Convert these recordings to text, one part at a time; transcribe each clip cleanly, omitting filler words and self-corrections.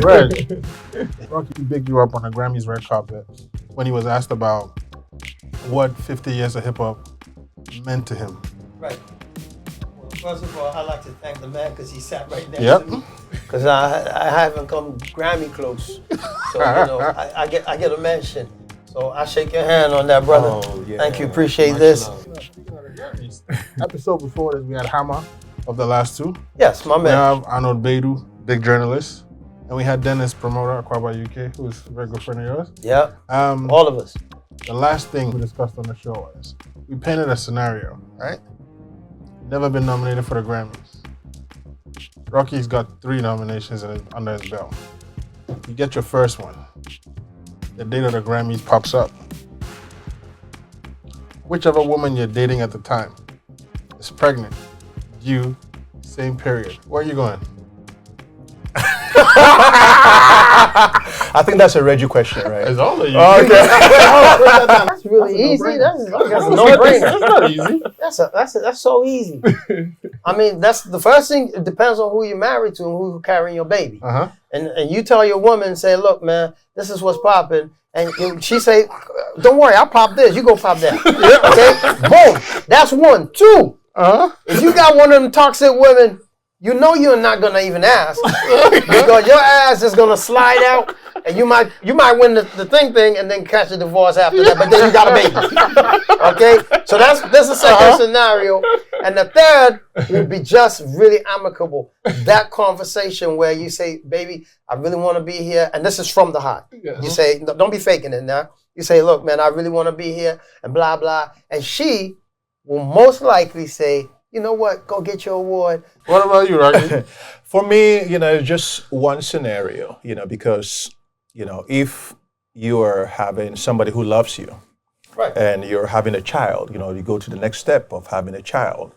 Reg, Rocky bigged you up on the Grammys red carpet when he was asked about what 50 years of hip hop meant to him. Right. Well, first of all, I'd like to thank the man because he sat right next Yep. to me. Because I haven't come Grammy close. So, I get a mention. So I shake your hand on that, brother. Oh, yeah. Thank you. Appreciate this. Speaking of the Grammys, episode before this, we had Hammer of the last two. Yes, my We man. have Arnold Beidou, big journalist. And we had Dennis, promoter, Aquaba UK, who's a very good friend of yours. Yeah. Um, All of us. The last thing we discussed on the show is we painted a scenario, right? Never been nominated for the Grammys. Rocky's got 3 nominations under his belt. You get your first one. The date of the Grammys pops up. Whichever woman you're dating at the time is pregnant, due, same period. Where are you going? I think that's a Reggie question, right? It's all of you. Okay. That's really easy. That's a no-brainer. That's not easy. That's so easy. I mean, that's the first thing. It depends on who you're married to and who's carrying your baby. Uh-huh. And you tell your woman, say, look, man, this is what's popping. And she say, don't worry, I'll pop this. You go pop that. Okay? Boom. That's 1. 2. Uh-huh. If you got one of them toxic women, you know you're not gonna even ask because your ass is gonna slide out, and you might win the thing and then catch a divorce after that. But then you got a baby. Okay, so that's the second scenario, and the third would be just really amicable. That conversation where you say, "Baby, I really want to be here," and this is from the heart. You say, "Don't be faking it now." You say, "Look, man, I really want to be here," and blah blah, and she will most likely say, you know what? Go get your award. What about you, Rocky? For me, just one scenario, because, if you are having somebody who loves you, Right. and you're having a child, you go to the next step of having a child.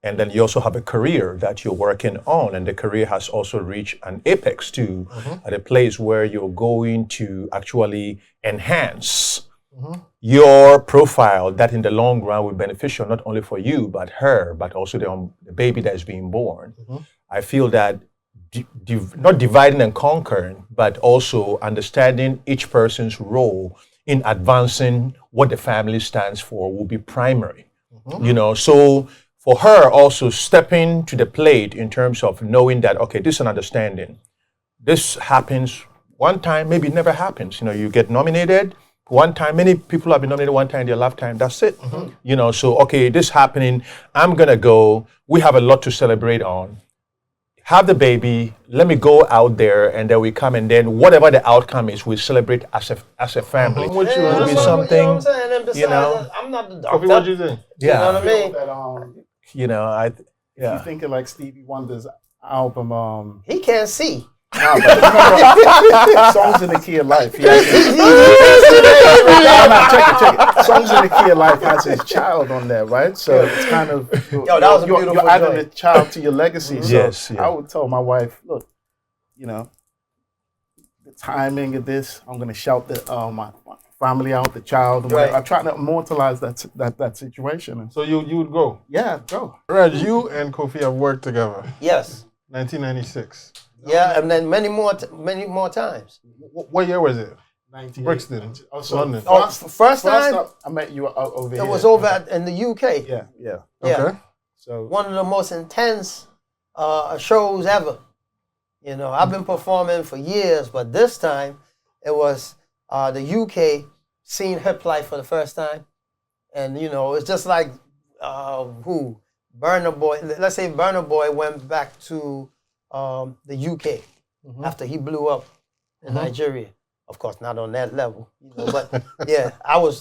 And then you also have a career that you're working on, and the career has also reached an apex too, at a place where you're going to actually enhance your profile that in the long run will be beneficial not only for you, but her, but also the baby that is being born. I feel that not dividing and conquering, but also understanding each person's role in advancing what the family stands for will be primary. So for her also stepping to the plate in terms of knowing that, okay, this is an understanding. This happens one time, maybe it never happens. You get nominated one time. Many people have been nominated one time in their lifetime. That's it. So, okay, this happening. I'm going to go. We have a lot to celebrate on. Have the baby. Let me go out there, and then we come, and then whatever the outcome is, we celebrate as a family. What you It'll be something, You know what I'm saying? And besides, I'm not the doctor. What you think? You know what I mean? That, Yeah. If you thinking like Stevie Wonder's album, He can't see. no, but remember, Songs in the Key of Life. He has check it. Songs in the Key of Life has his child on there, right? So it's kind of That was a beautiful you're adding joint. a child to your legacy. So Yes, yeah. I would tell my wife, look, the timing of this, I'm gonna shout my family out, the child. And Right. I'm trying to immortalize that situation. And So you would go. yeah, go. Reg, you and Kofi have worked together. Yes. 1996. Yeah, and then many more times. What year was it? 19. Brixton, Also, London. Oh, first time up, I met you over here. it was over in the UK. Yeah. Yeah. Okay. So One of the most intense shows ever. I've been performing for years, but this time it was the UK seeing HipLife for the first time. And, it's just like Burna Boy. Let's say Burna Boy went back to the UK after he blew up in Nigeria. Of course, not on that level, but yeah, I was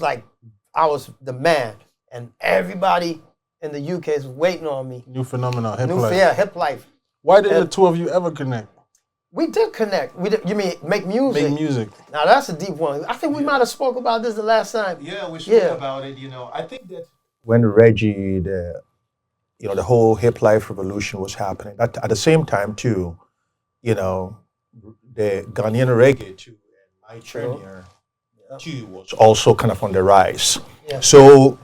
the man, and everybody in the UK is waiting on me. New phenomenon, HipLife. Yeah, HipLife. Why did the two of you ever connect? We did connect. You mean make music? Make music. Now that's a deep one. I think we might have spoke about this the last time. Yeah, we Yeah. about it. I think that when Reggie, the whole hip life revolution was happening, at the same time too, the Ghanaian reggae too, and my tenure too was also kind of on the rise. Yeah. So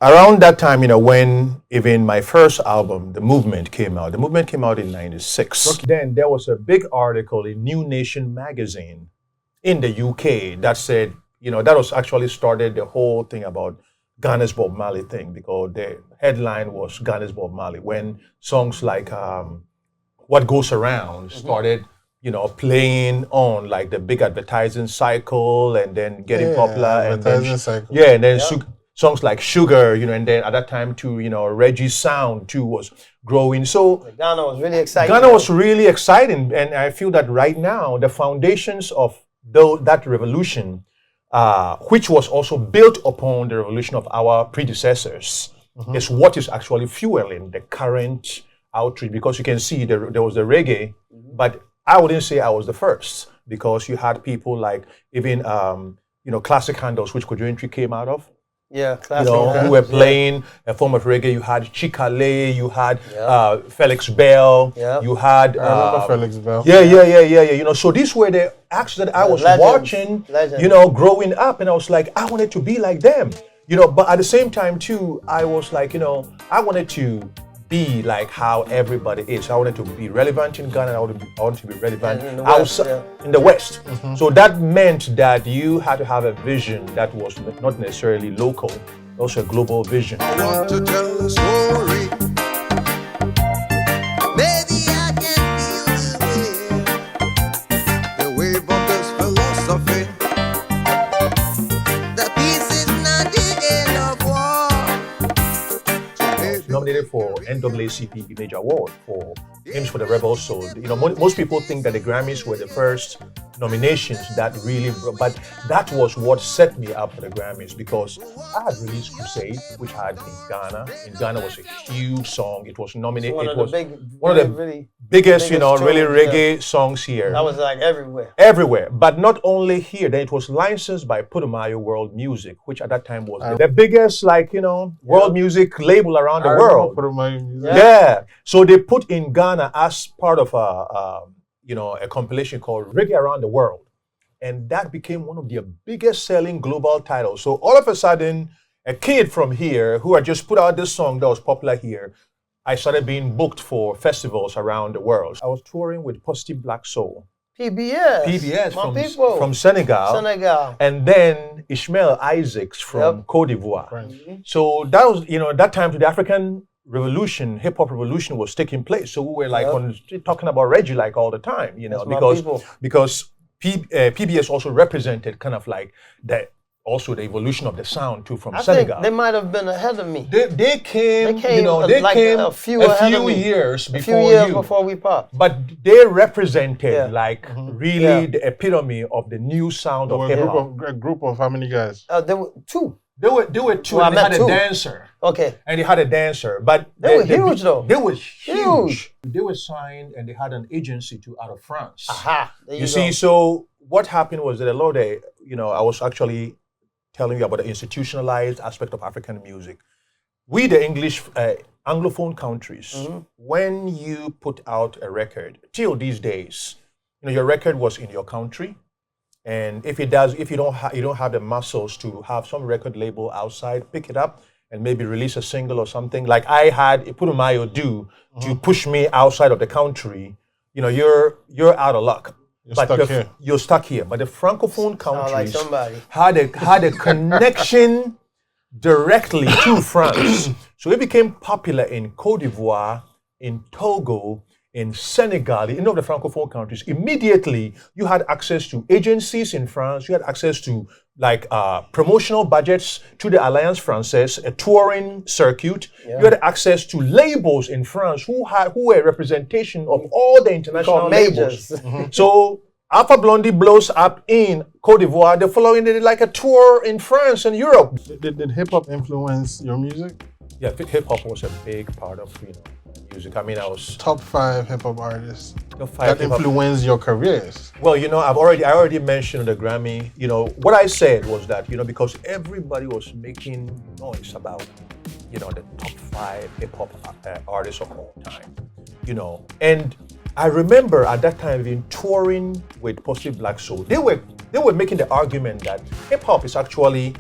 around that time, when even my first album, The Movement, came out. The Movement came out in '96. Then there was a big article in New Nation magazine in the UK that said, that was actually started the whole thing about Ghana's Bob Marley thing, because the headline was Ghana's Bob Marley, when songs like What Goes Around started, playing on like the big advertising cycle and then getting popular. And then, cycle. yeah, and then songs like Sugar, and then at that time too, Reggie's sound too was growing. So Ghana was really exciting. Ghana was really exciting, and I feel that right now the foundations of that revolution, which was also built upon the revolution of our predecessors, is what is actually fueling the current outreach. Because you can see there was the reggae, but I wouldn't say I was the first, because you had people like even Classic Handles, which Kojo came out of. Yeah, classic. Who were playing a form of reggae. You had Chikale, you had Felix Bell, you had. I remember Felix Bell. Yeah. So these were the acts that I was watching, growing up, and I was like, I wanted to be like them, But at the same time too, I was like, I wanted to be like how everybody is. I wanted to be relevant in Ghana. I wanted to be relevant outside in the West. So that meant that you had to have a vision that was not necessarily local, also a global vision. I want to tell a story. Maybe I can feel the wave of this philosophy. The peace is not the end of war. Nominated for NAACP Image Award for Hymns for the Rebel Soul. Most people think that the Grammys were the first nominations that really, but that was what set me up for the Grammys, because I had released Crusade, which I had in Ghana. In Ghana was a huge song. It was nominated. One it of was the one of the biggest, really reggae songs here. That was like everywhere. Everywhere, but not only here. Then it was licensed by Putumayo World Music, which at that time was the biggest, world music label around the world. Yeah. So they put in Ghana as part of a compilation called Reggae Around the World, and that became one of their biggest selling global titles. So all of a sudden, a kid from here who had just put out this song that was popular here, I started being booked for festivals around the world. I was touring with Positive Black Soul. PBS. From Senegal. And then Ishmael Isaacs from Cote d'Ivoire. So that was, that time to the African revolution, hip hop revolution was taking place. So we were on the street talking about Reggie all the time, because PBS also represented kind of like that. Also, the evolution of the sound too from Senegal. I think they might have been ahead of me. They came a few years before we popped. But they represented really the epitome of the new sound of hip hop. A group of how many guys? There were two. They were two. Well, and they had a dancer. Okay. And they had a dancer, but they were huge though. They were huge. They were signed, and they had an agency out of France. Aha. There you see, so what happened was that a lot of I was actually telling you about the institutionalized aspect of African music. We, the English, Anglophone countries, when you put out a record, till these days, your record was in your country, and if you don't have the muscles to have some record label outside pick it up and maybe release a single or something, like I had Putumayo do to push me outside of the country, you're out of luck. You're stuck here. But the Francophone countries had a connection directly to France. So it became popular in Cote d'Ivoire, in Togo, in Senegal, in all the Francophone countries. Immediately, you had access to agencies in France. You had access to promotional budgets to the Alliance Française, a touring circuit. You had access to labels in France who were a representation of all the international labels. So Alpha Blondie blows up in Cote d'Ivoire. The following day, they did a tour in France and Europe. Did hip hop influence your music? Yeah, hip hop was a big part of music. I mean, I was top 5 hip hop artists that influenced your careers. Well, I already mentioned the Grammy. What I said was that because everybody was making noise about the top 5 hip hop artists of all time. And I remember at that time being touring with Positive Black Soul. They were making the argument that hip hop is actually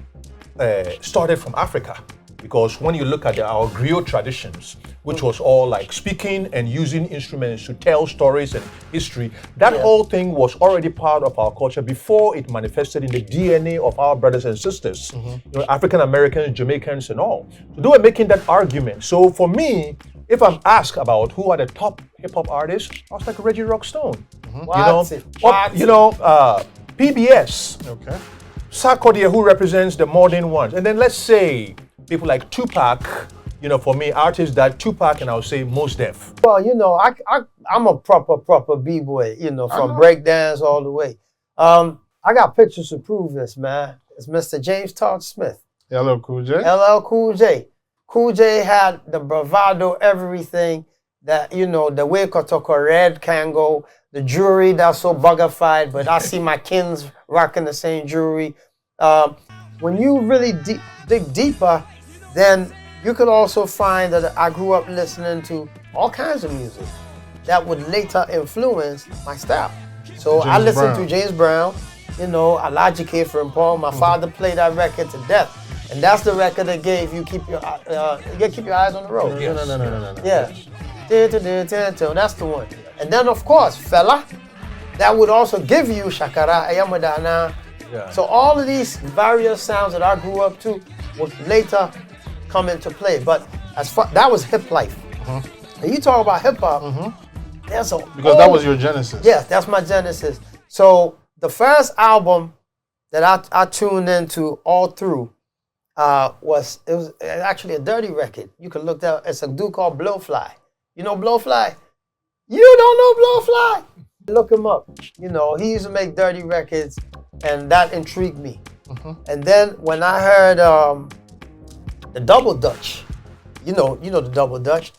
started from Africa. because when you look at our griot traditions, which was all like speaking and using instruments to tell stories and history, that whole thing was already part of our culture before it manifested in the DNA of our brothers and sisters, African Americans, Jamaicans, and all. So they were making that argument. So for me, if I'm asked about who are the top hip hop artists, I was like Reggie Rockstone. PBS. Okay. Sarkodie, who represents the modern ones. And then let's say people like Tupac, for me, artists that Tupac and I would say Mos Def. Well, I'm a proper B-boy, from breakdance all the way. I got pictures to prove this, man. It's Mr. James Todd Smith. LL Cool J. LL Cool J. Cool J had the bravado, everything that, the way Kotoko Red can go, the jewelry that's so buggified, but I see my kins rocking the same jewelry. When you really dig deeper, then you could also find that I grew up listening to all kinds of music that would later influence my style. So I listened to James Brown, Elijah K. and Paul. My father played that record to death. And that's the record that gave you keep your eyes on the road. No. Yeah. That's the one. And then of course, Fela, that would also give you Shakara, Ayamadana. Yeah. So all of these various sounds that I grew up to would later come into play. But that was HipLife. And you talk about hip hop, there's a Because that was your genesis. Yes, that's my genesis. So the first album that I tuned into all through was actually a dirty record. You can look that. It's a dude called Blowfly. You know Blowfly? You don't know Blowfly? Look him up. He used to make dirty records, and that intrigued me. And then when I heard the Double Dutch, you know the Double Dutch.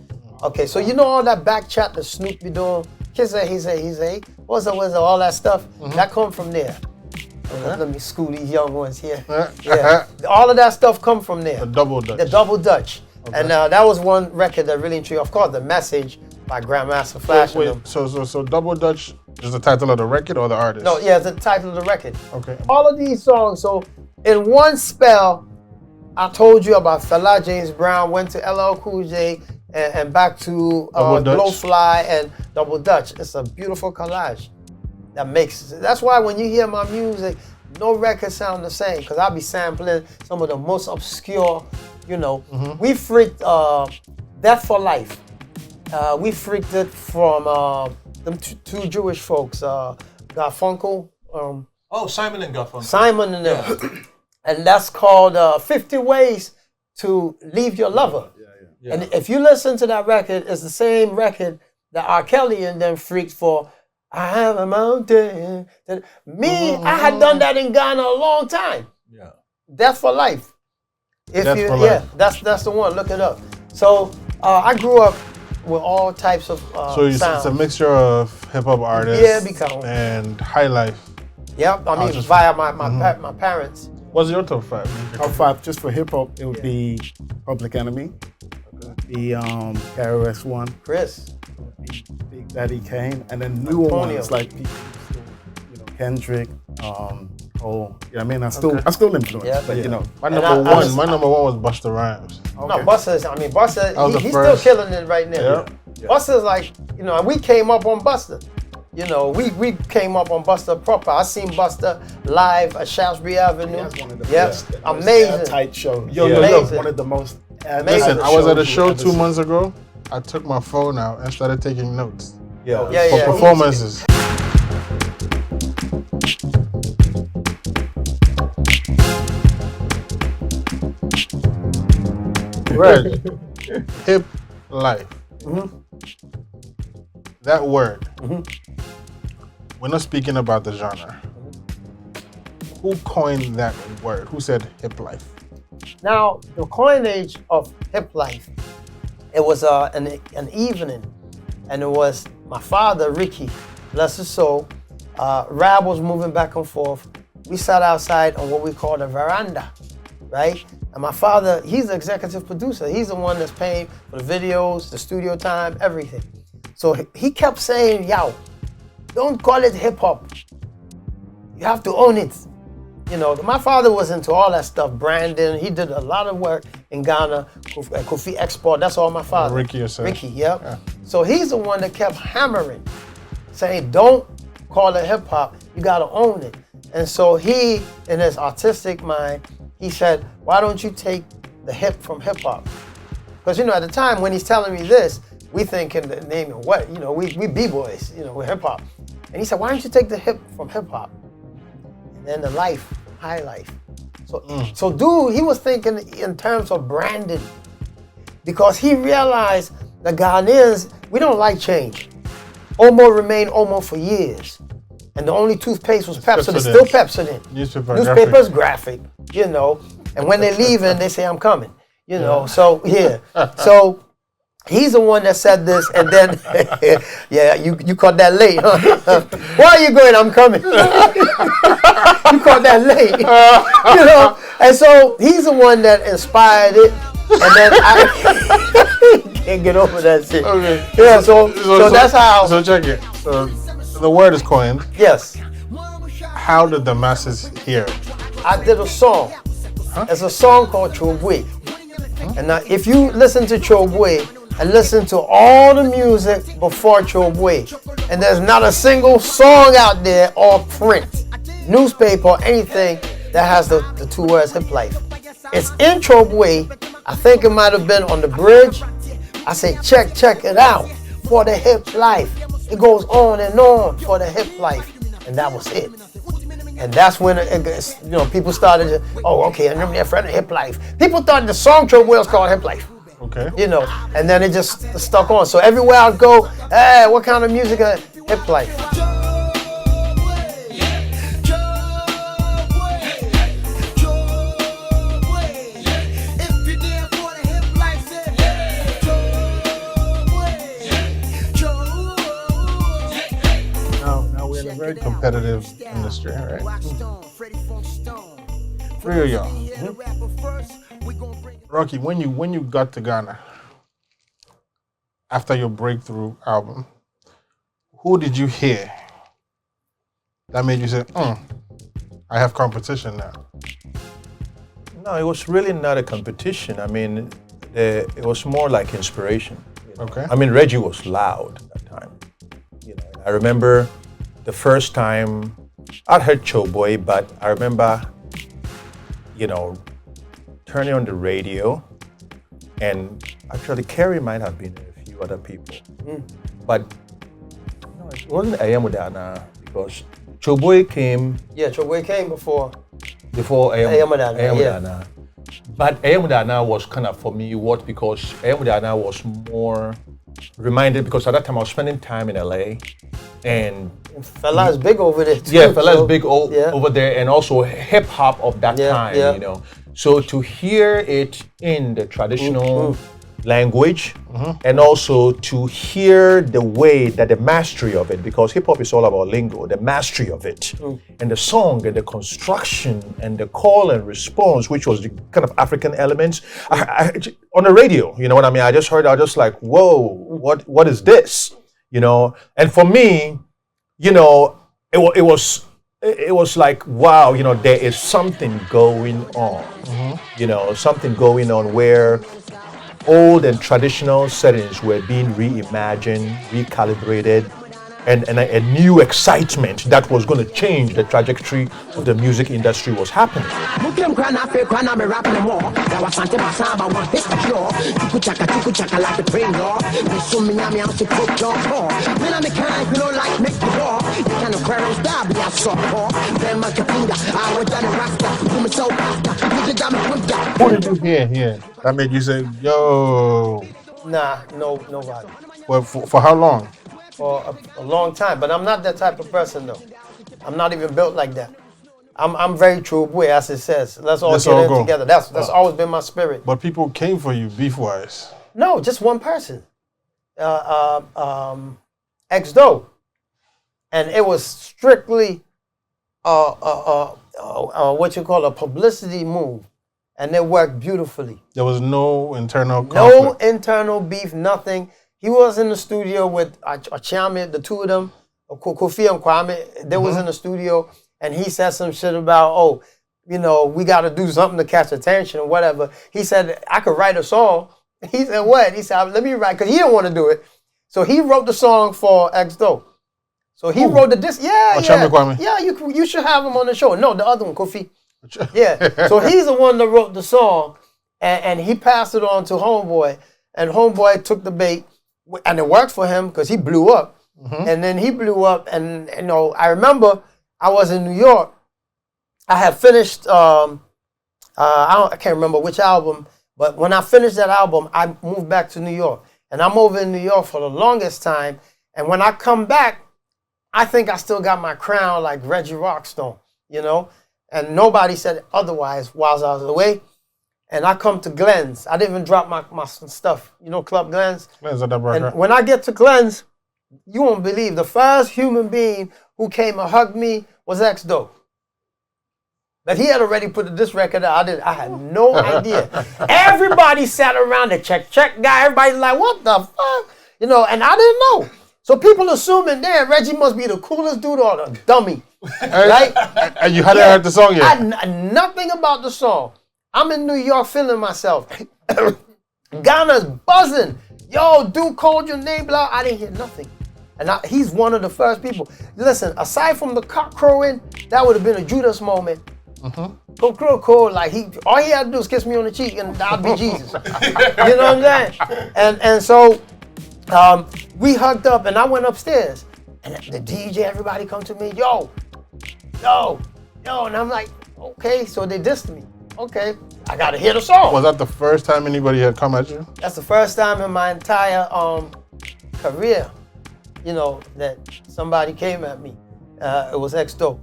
Okay, so all that back chat that Snoop be doing, he say, what's up, all that stuff, that come from there. Let me school these young ones here. All of that stuff come from there. The Double Dutch. The Double Dutch. Okay. And that was one record that really intrigued. Of course, The Message by Grandmaster Flash. Wait, so Double Dutch is the title of the record or the artist? No, yeah, it's the title of the record. Okay. All of these songs. So in one spell, I told you about Fela, James Brown, went to LL Cool J, and back to Blowfly and Double Dutch. It's a beautiful collage. That's why when you hear my music, no record sound the same, because I'll be sampling some of the most obscure, We freaked Death for Life. We freaked it from them two Jewish folks, Garfunkel. Simon and Garfunkel. Simon and them. And that's called 50 Ways to Leave Your Lover. Yeah. And if you listen to that record, it's the same record that R. Kelly and them freaked for. I have a mountain. I had done that in Ghana a long time. Yeah. Death for Life. Life. That's the one. Look it up. So I grew up with all types of So it's a mixture of hip hop artists and high life. Yep. I mean, via my parents. What's your top 5? Top 5 just for hip hop, it would be Public Enemy, the KRS-One, Chris, Big Daddy Kane, and then newer ones like Kendrick, Cole. I mean, I still influenced, but My number one was Busta Rhymes. Okay. No, Busta, he's still killing it right now. Yeah. Busta's like, and we came up on Busta. We came up on Busta proper. I seen Busta live at Shaftesbury Avenue. Amazing. Tight show. One of the most. Listen, I was at a show 2 months ago. I took my phone out and started taking notes. For performances. Reg, hip life. That word. We're not speaking about the genre. Who coined that word? Who said hip life? Now, the coinage of hip life, it was an evening, and it was my father, Ricky, bless his soul. Rab was moving back and forth. We sat outside on what we call the veranda, right? And my father, he's the executive producer. He's the one that's paying for the videos, the studio time, everything. So he kept saying, yo, don't call it hip hop. You have to own it. You know, my father was into all that stuff, branding. He did a lot of work in Ghana, Kofi Export. That's all my father. Ricky yourself. Ricky, yep. Yeah. So he's the one that kept hammering, saying, don't call it hip hop, you gotta own it. And so he, in his artistic mind, he said, why don't you take the hip from hip hop? Because, you know, at the time when he's telling me this, we thinking the name of what? You know, we B-boys, you know, we're hip hop. And he said, why don't you take the hip from hip hop? And then the life, high life. So dude, he was thinking in terms of branding, because he realized the Ghanaians, we don't like change. Omo remained Omo for years. And the only toothpaste was Pepsodent, still Pepsodent. Newspapers, graphic, you know. And when they're leaving, they say, I'm coming, you know. So, yeah. So he's the one that said this, and then, yeah, you caught that late, huh? Why are you going? I'm coming. You caught that late, you know. And so he's the one that inspired it, and then I can't get over that shit. Okay. Yeah, so that's how. So check it. So the word is coined. Yes. How did the masses hear it? I did a song. It's a song called Chobwe. And now, if you listen to Chobwe and listen to all the music before Chobwe, and there's not a single song out there or print, newspaper or anything that has the two words HipLife. It's in Chobwe. I think it might have been on the bridge. I say, check it out for the HipLife. It goes on and on for the HipLife. And that was it. And that's when you know, people started to, oh, okay, I remember that friend of HipLife. People thought the song Chobwe was called HipLife. Okay. You know, and then it just stuck on. So everywhere I go, hey, what kind of music is HipLife? Now we're in a very competitive industry, right? Three of y'all. Rocky, when you got to Ghana, after your breakthrough album, who did you hear that made you say, I have competition now? No, it was really not a competition. I mean, it was more like inspiration. You know? Okay. I mean, Reggie was loud at that time. You know, I remember the first time I'd heard Chobwe, but I remember, you know, turning on the radio, and actually Kerry might have been a few other people, but no, it wasn't Ayamudana because Chobwe came. Yeah, Chobwe came before Ayamudana. yeah. But Ayamudana was kind of for me because Ayamudana was more reminded, because at that time I was spending time in LA, and Fela is big over there too. Yeah, Fela is big over there, and also hip hop of that time, you know. So to hear it in the traditional language, and also to hear the way that the mastery of it, because hip hop is all about lingo, the mastery of it, and the song and the construction and the call and response, which was the kind of African elements. I on the radio, you know what I mean? I was just like, whoa, what is this? You know, and for me, you know, it was like, wow, you know, there is something going on, you know, something going on where old and traditional settings were being reimagined, recalibrated, and a new excitement that was going to change the trajectory of the music industry was happening. Who did you hear here that made you say, yo? Nah, nobody. Well, for how long? For a long time, but I'm not that type of person though. I'm not even built like that. I'm very true boy, as it says. Let's all get in together. That's always been my spirit. But people came for you beef-wise. No, just one person. X-Do. And it was strictly what you call a publicity move. And it worked beautifully. There was no internal conflict. No internal beef, nothing. He was in the studio with Achame, the two of them, Kofi and Kwame. They was in the studio, and he said some shit about, you know, we got to do something to catch attention or whatever. He said, I could write a song. He said, what? He said, let me write, because he didn't want to do it. So he wrote the song for X-Do. So he wrote the disc. Yeah, yeah, you should have him on the show. No, the other one, Kofi. Yeah. So he's the one that wrote the song, and he passed it on to Homeboy, and Homeboy took the bait, and it worked for him because he blew up. And then he blew up, and you know, I remember I was in New York. I had finished. I can't remember which album, but when I finished that album, I moved back to New York, and I'm over in New York for the longest time. And when I come back, I think I still got my crown like Reggie Rockstone, you know. And nobody said otherwise while I was away. And I come to Glenn's. I didn't even drop my stuff, you know, Club Glenn's. And when I get to Glenn's, you won't believe the first human being who came and hugged me was X-Do. But he had already put this record out. I had no idea. Everybody sat around the check guy. Everybody's like, what the fuck? You know, and I didn't know. So people assuming, damn, Reggie must be the coolest dude or the dummy. Right? And you hadn't heard the song yet? Nothing about the song. I'm in New York feeling myself. Ghana's buzzing. Yo, dude called your name, blah. I didn't hear nothing. And he's one of the first people. Listen, aside from the cock crowing, that would have been a Judas moment. Crow, like all he had to do was kiss me on the cheek and I'd be Jesus. You know what I'm saying? And so we hugged up and I went upstairs. And the DJ, everybody come to me, yo. And I'm like, okay, so they dissed me. Okay, I gotta hear the song. Was that the first time anybody had come at you? That's the first time in my entire career, you know, that somebody came at me. It was X-Do.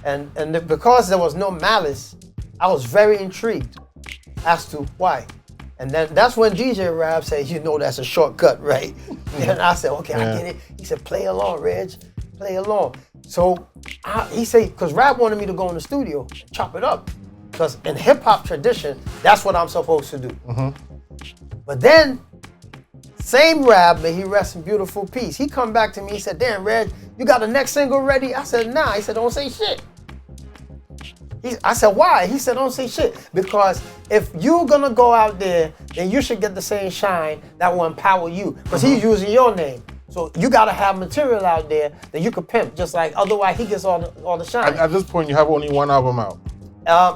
And because there was no malice, I was very intrigued as to why. And then that's when DJ Rab said, you know that's a shortcut, right? And I said, okay, I get it. He said, play along, Reg, play along. So he said, because Rab wanted me to go in the studio, chop it up. Because in hip hop tradition, that's what I'm supposed to do. But then, same Rab, may he rest in beautiful peace. He come back to me, he said, damn, Reg, you got the next single ready? I said, nah. He said, don't say shit. I said, why? He said, don't say shit. Because if you're gonna go out there, then you should get the same shine that will empower you. Because he's using your name. So you gotta have material out there that you could pimp, just like otherwise he gets all the shine. At this point, you have only one album out.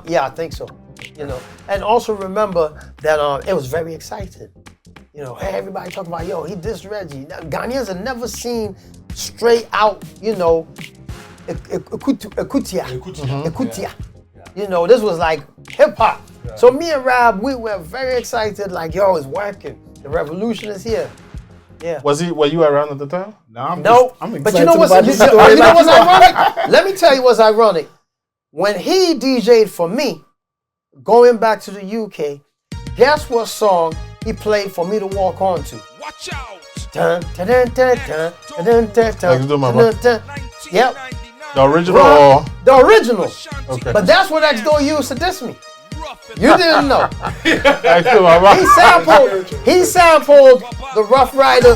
Yeah, I think so. You know, and also remember that it was very exciting. You know, hey, everybody talking about, yo, he dissed Reggie. Now, Ghanaians have never seen straight out, you know, Ekutia. You know, this was like hip hop. Yeah. So me and Rab, we were very excited, like, yo, it's working. The revolution is here. Yeah. Were you around at the time? No. I'm excited. But you know what's ironic? Let me tell you what's ironic. When he DJ'd for me, going back to the UK, guess what song he played for me to walk on to? Watch out! Dun, dun, dun, dun, dun, dun, dun, dun, dun, dun. Yep. The original or? The original. Okay. But that's what X-Do used to diss me. You didn't know. He sampled the Rough Rider.